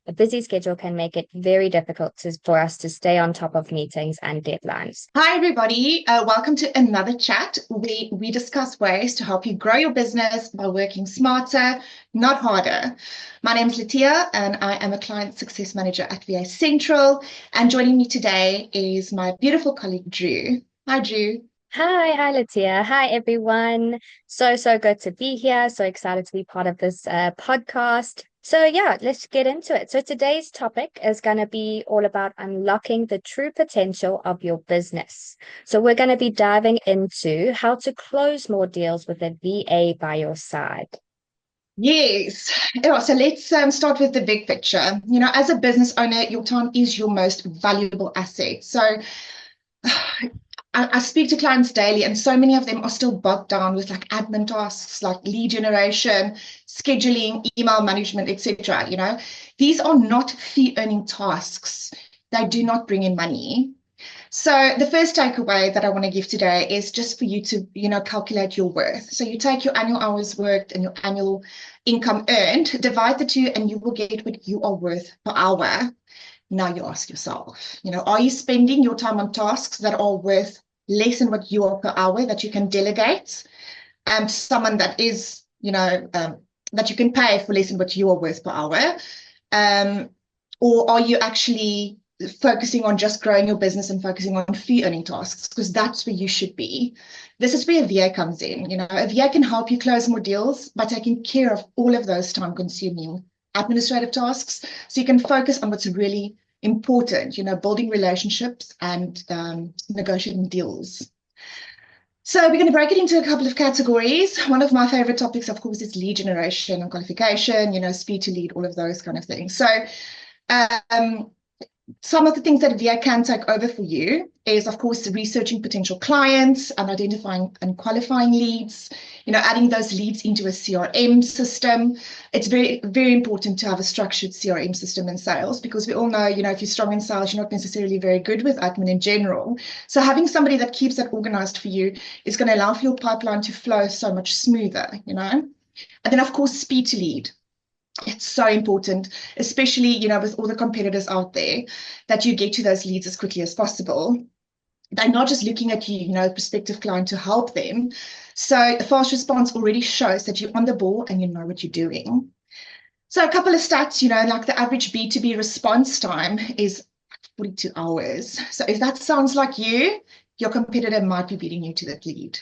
a busy schedule can make it very difficult for us to stay on top of meetings and deadlines. Hi, everybody. Welcome to another chat where we discuss ways to help you grow your business by working smarter, not harder. My name is Latia, and I am a client success manager at VA Central. And joining me today is my beautiful colleague, Drew. Hi, Drew. Hi, Latia. Hi, everyone. So good to be here. So excited to be part of this podcast. So, yeah, let's get into it. So, today's topic is going to be all about unlocking the true potential of your business. So, we're going to be diving into how to close more deals with a VA by your side. Yes. Yeah, so let's start with the big picture. As a business owner, your time is your most valuable asset. So I speak to clients daily, and so many of them are still bogged down with like admin tasks, like lead generation, scheduling, email management, etc. These are not fee-earning tasks. They do not bring in money. So the first takeaway that I want to give today is just for you to, calculate your worth. So you take your annual hours worked and your annual income earned, divide the two, and you will get what you are worth per hour. Now you ask yourself, are you spending your time on tasks that are worth less than what you are per hour that you can delegate to someone that is, that you can pay for less than what you are worth per hour? Or are you actually focusing on just growing your business and focusing on fee earning tasks? Because that's where you should be. This is where a VA comes in. A VA can help you close more deals by taking care of all of those time consuming administrative tasks, so you can focus on what's really important, building relationships and negotiating deals. So we're going to break it into a couple of categories. One of my favorite topics, of course, is lead generation and qualification, speed to lead, all of those kind of things. So um, some of the things that VA can take over for you is, of course, researching potential clients and identifying and qualifying leads, adding those leads into a CRM system. It's very, very important to have a structured CRM system in sales, because we all know, if you're strong in sales, you're not necessarily very good with admin in general. So having somebody that keeps that organized for you is going to allow for your pipeline to flow so much smoother. And then, of course, speed to lead. It's so important, especially, with all the competitors out there, that you get to those leads as quickly as possible. They're not just looking at you, prospective client to help them. So the fast response already shows that you're on the ball and you know what you're doing. So a couple of stats, like the average B2B response time is 42 hours. So if that sounds like you, your competitor might be beating you to that lead.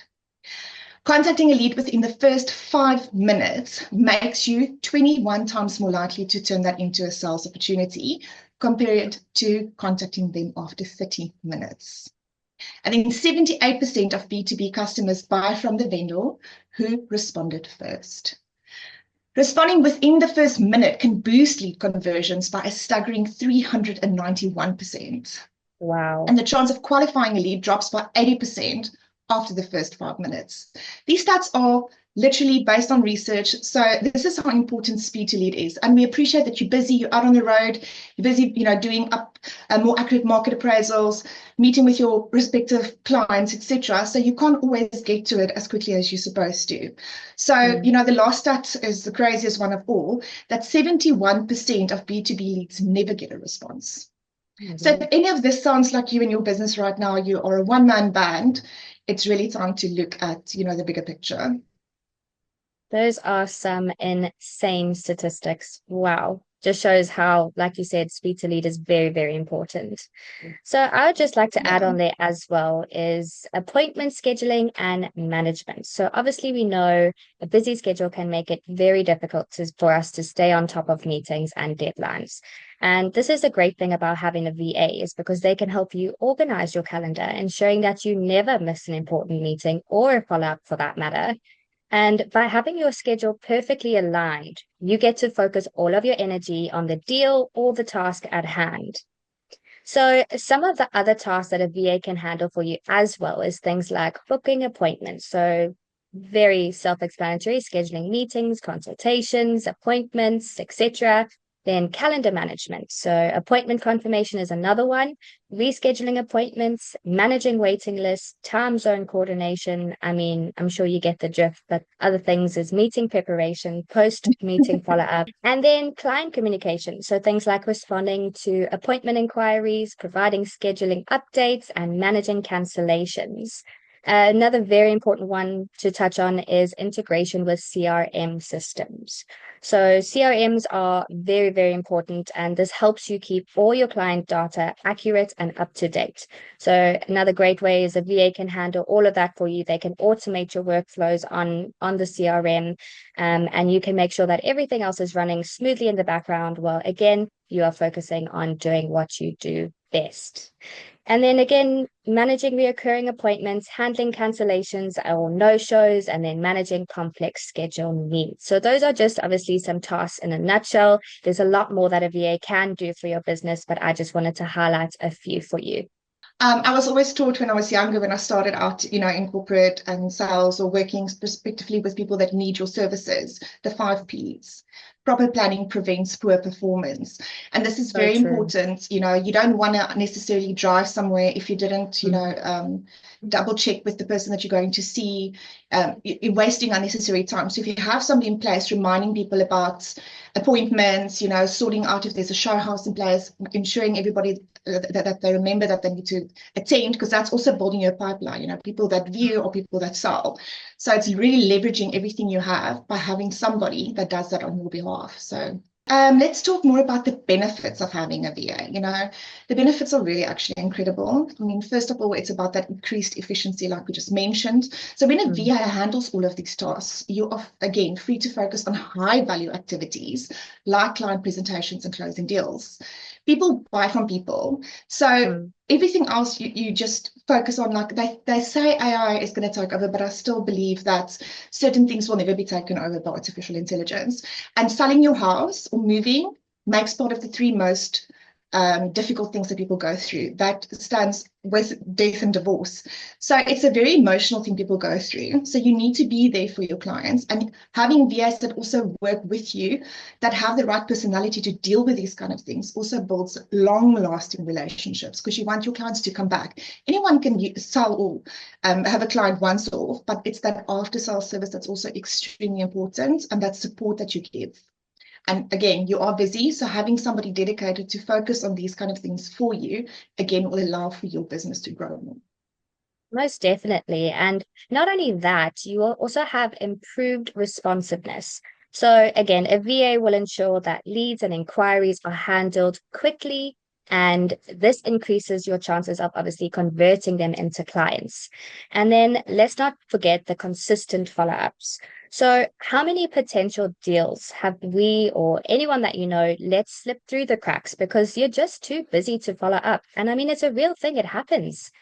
Contacting a lead within the first 5 minutes makes you 21 times more likely to turn that into a sales opportunity compared to contacting them after 30 minutes. And then 78% of B2B customers buy from the vendor who responded first. Responding within the first minute can boost lead conversions by a staggering 391%. Wow. And the chance of qualifying a lead drops by 80% after the first 5 minutes. These stats are literally based on research. So this is how important speed to lead is. And we appreciate that you're busy, you're out on the road, you're busy, doing up more accurate market appraisals, meeting with your respective clients, etc. So you can't always get to it as quickly as you're supposed to. So, the last stat is the craziest one of all, that 71% of B2B leads never get a response. So if any of this sounds like you in your business right now, you are a one-man band, it's really time to look at, the bigger picture. Those are some insane statistics. Wow. Just shows how, like you said, speed to lead is very, very important. So I would just like to add Yeah. on there as well is appointment scheduling and management. So obviously we know a busy schedule can make it very difficult for us to stay on top of meetings and deadlines. And this is a great thing about having a VA, is because they can help you organize your calendar, ensuring that you never miss an important meeting or a follow-up for that matter. And by having your schedule perfectly aligned, you get to focus all of your energy on the deal or the task at hand. So, some of the other tasks that a VA can handle for you as well is things like booking appointments. So, very self-explanatory, scheduling meetings, consultations, appointments, etc. Then calendar management. So appointment confirmation is another one. Rescheduling appointments, managing waiting lists, time zone coordination. I mean, I'm sure you get the drift, but other things is meeting preparation, post-meeting follow-up, and then client communication. So things like responding to appointment inquiries, providing scheduling updates, and managing cancellations. Another very important one to touch on is integration with CRM systems. So CRMs are very, very important, and this helps you keep all your client data accurate and up to date. So another great way is a VA can handle all of that for you. They can automate your workflows on the CRM, and you can make sure that everything else is running smoothly in the background, while again, you are focusing on doing what you do best. And then again, managing reoccurring appointments, handling cancellations or no-shows, and then managing complex schedule needs. So those are just obviously some tasks in a nutshell. There's a lot more that a VA can do for your business, but I just wanted to highlight a few for you. I was always taught when I was younger, when I started out, in corporate and sales or working prospectively with people that need your services, the 5 Ps. Proper planning prevents poor performance. And this is So very true. important. You don't want to necessarily drive somewhere if you didn't, double check with the person that you're going to see. You're wasting unnecessary time. So if you have somebody in place reminding people about appointments, sorting out if there's a show house in place, ensuring everybody that they remember that they need to attend, because that's also building your pipeline, people that view or people that sell. So it's really leveraging everything you have by having somebody that does that on your behalf. So let's talk more about the benefits of having a VA. The benefits are really actually incredible. I mean, first of all, it's about that increased efficiency, like we just mentioned. So when a VA handles all of these tasks, you are, again, free to focus on high value activities like client presentations and closing deals. People buy from people. So everything else you just focus on, like they say AI is going to take over, but I still believe that certain things will never be taken over by artificial intelligence. And selling your house or moving makes part of the 3 most difficult things that people go through. That stands with death and divorce. So it's a very emotional thing people go through. So you need to be there for your clients, and having VAs that also work with you, that have the right personality to deal with these kind of things, also builds long-lasting relationships, because you want your clients to come back. Anyone can sell or have a client once off, but it's that after-sales service that's also extremely important, and that support that you give. And again, you are busy, so having somebody dedicated to focus on these kind of things for you, again, will allow for your business to grow more. Most definitely. And not only that, you will also have improved responsiveness. So again, a VA will ensure that leads and inquiries are handled quickly, and this increases your chances of obviously converting them into clients. And then let's not forget the consistent follow-ups. So how many potential deals have we or anyone that you know let slip through the cracks because you're just too busy to follow up? And I mean, it's a real thing, it happens.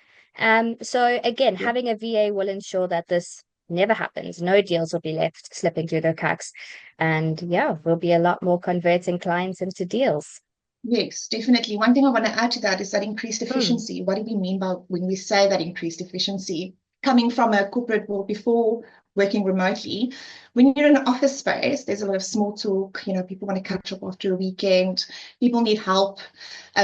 So again, having a VA will ensure that this never happens. No deals will be left slipping through the cracks. And yeah, we'll be a lot more converting clients into deals. Yes, definitely. One thing I want to add to that is that increased Mm, efficiency. What do we mean by when we say that increased efficiency? Coming from a corporate world before working remotely, when you're in an office space, there's a lot of small talk. People want to catch up after a weekend. People need help.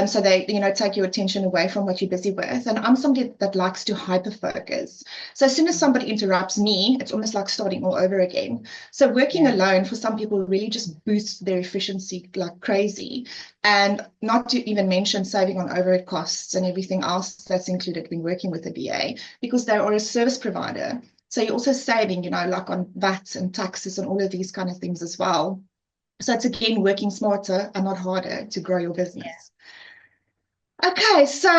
So they, take your attention away from what you're busy with. And I'm somebody that likes to hyper focus. So as soon as somebody interrupts me, it's almost like starting all over again. So working yeah. alone for some people really just boosts their efficiency like crazy. And not to even mention saving on overhead costs and everything else that's included when working with a VA, because they are a service provider. So you're also saving, like on VAT and taxes and all of these kind of things as well. So it's again working smarter and not harder to grow your business. Okay, so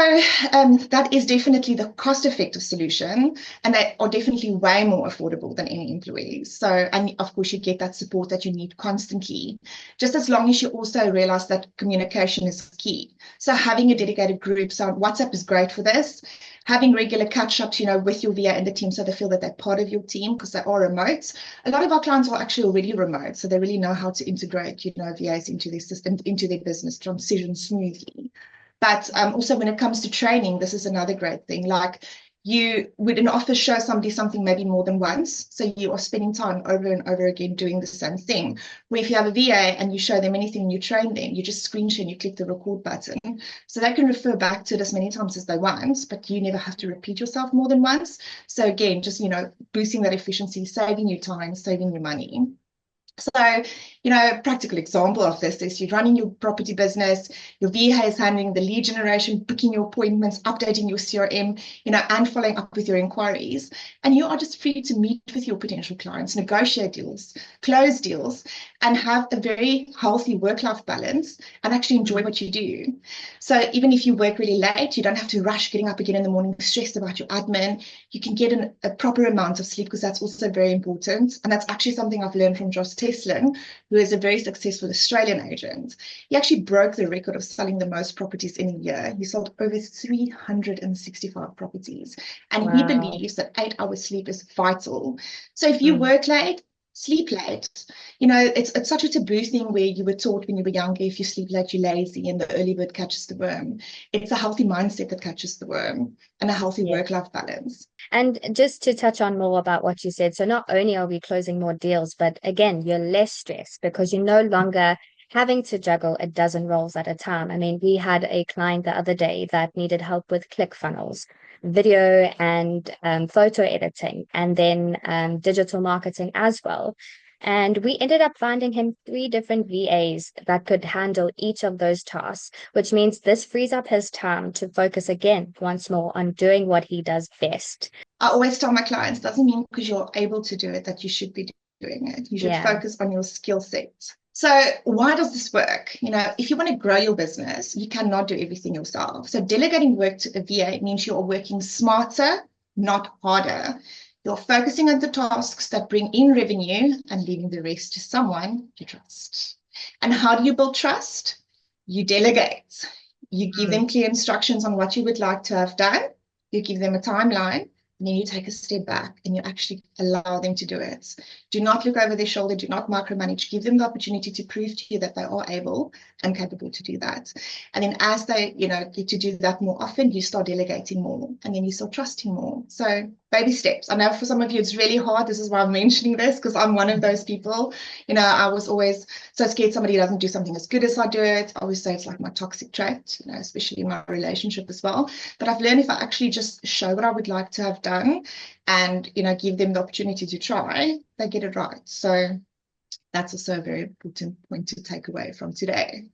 that is definitely the cost-effective solution, and they are definitely way more affordable than any employees. So, and of course, you get that support that you need constantly, just as long as you also realize that communication is key. So having a dedicated group, so WhatsApp is great for this. Having regular catch-ups, with your VA and the team, so they feel that they're part of your team because they are remote. A lot of our clients are actually already remote, so they really know how to integrate, VAs into their system, into their business, transition smoothly. But also when it comes to training, this is another great thing. Like You would in office show somebody something maybe more than once. So you are spending time over and over again doing the same thing. Where if you have a VA and you show them anything and you train them, you just screen share and you click the record button. So they can refer back to it as many times as they want, but you never have to repeat yourself more than once. So again, just, boosting that efficiency, saving you time, saving you money. So, a practical example of this is you're running your property business, your VA is handling the lead generation, booking your appointments, updating your CRM, and following up with your inquiries. And you are just free to meet with your potential clients, negotiate deals, close deals, and have a very healthy work-life balance and actually enjoy what you do. So even if you work really late, you don't have to rush getting up again in the morning, stressed about your admin. You can get a proper amount of sleep because that's also very important. And that's actually something I've learned from Josh Teslin, who is a very successful Australian agent. He actually broke the record of selling the most properties in a year. He sold over 365 properties. And he Wow. believes that 8 hours sleep is vital. So if you Mm. work late, sleep late. It's such a taboo thing where you were taught when you were younger, if you sleep late, you're lazy and the early bird catches the worm. It's a healthy mindset that catches the worm and a healthy Yeah. work-life balance. And just to touch on more about what you said, so not only are we closing more deals, but again, you're less stressed because you're no longer having to juggle a dozen roles at a time. I mean, we had a client the other day that needed help with ClickFunnels, video and photo editing, and then digital marketing as well. And we ended up finding him three different VAs that could handle each of those tasks, which means this frees up his time to focus again once more on doing what he does best. I always tell my clients, doesn't mean because you're able to do it that you should be doing it. You should Yeah. focus on your skill set. So why does this work? If you want to grow your business, you cannot do everything yourself. So delegating work to a VA means you are working smarter, not harder. You're focusing on the tasks that bring in revenue and leaving the rest to someone you trust. And how do you build trust? You delegate. You give Mm. them clear instructions on what you would like to have done. You give them a timeline, and then you take a step back and you actually allow them to do it. Do not look over their shoulder. Do not micromanage. Give them the opportunity to prove to you that they are able and capable to do that. And then as they, get to do that more often, you start delegating more and then you start trusting more. So baby steps. I know for some of you it's really hard. This is why I'm mentioning this because I'm one of those people. I was always so scared somebody doesn't do something as good as I do it. I always say it's like my toxic trait, especially in my relationship as well. But I've learned if I actually just show what I would like to have done and, give them the opportunity to try, they get it right. So that's also a very important point to take away from today.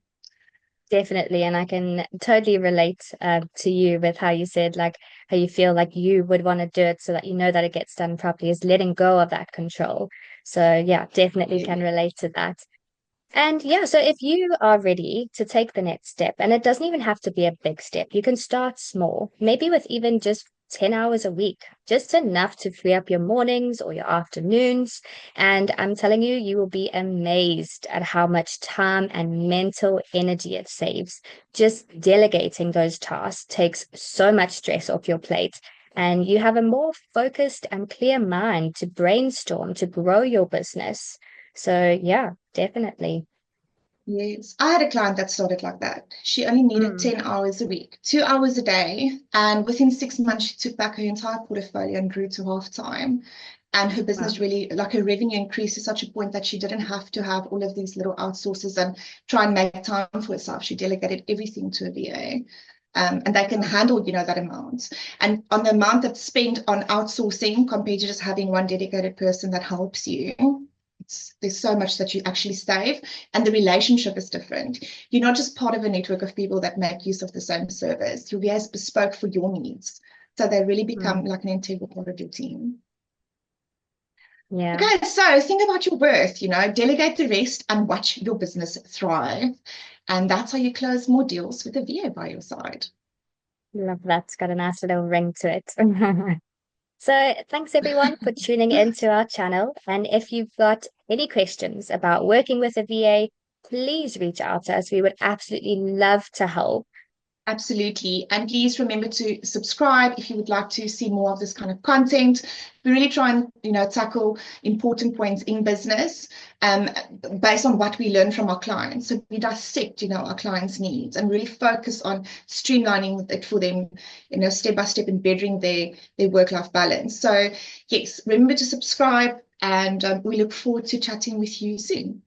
Definitely. And I can totally relate to you with how you said, like, how you feel like you would want to do it so that you know that it gets done properly, is letting go of that control. So, yeah, definitely Yeah. can relate to that. And yeah, so if you are ready to take the next step, and it doesn't even have to be a big step, you can start small, maybe with even just 10 hours a week, just enough to free up your mornings or your afternoons. And I'm telling you, you will be amazed at how much time and mental energy it saves. Just delegating those tasks takes so much stress off your plate. And you have a more focused and clear mind to brainstorm, to grow your business. So, yeah, definitely. Yes, I had a client that started like that. She only needed Mm. 10 hours a week, 2 hours a day. And within 6 months, she took back her entire portfolio and grew to half time. And her business Wow. really, like her revenue increased to such a point that she didn't have to have all of these little outsources and try and make time for herself. She delegated everything to a VA. And they can handle, that amount. And on the amount that's spent on outsourcing compared to just having one dedicated person that helps you, there's so much that you actually save, and the relationship is different. You're not just part of a network of people that make use of the same service. Your VA is bespoke for your needs. So they really become Mm. like an integral part of your team. Yeah. Okay, so think about your worth, delegate the rest and watch your business thrive. And that's how you close more deals with a VA by your side. Love that. It's got a nice little ring to it. So thanks everyone for tuning into our channel. And if you've got any questions about working with a VA, please reach out to us. We would absolutely love to help. Absolutely. And please remember to subscribe if you would like to see more of this kind of content. We really try and, tackle important points in business um, based on what we learn from our clients. So we dissect, our clients' needs and really focus on streamlining it for them, step by step and bettering their work-life balance. So yes, remember to subscribe, and we look forward to chatting with you soon.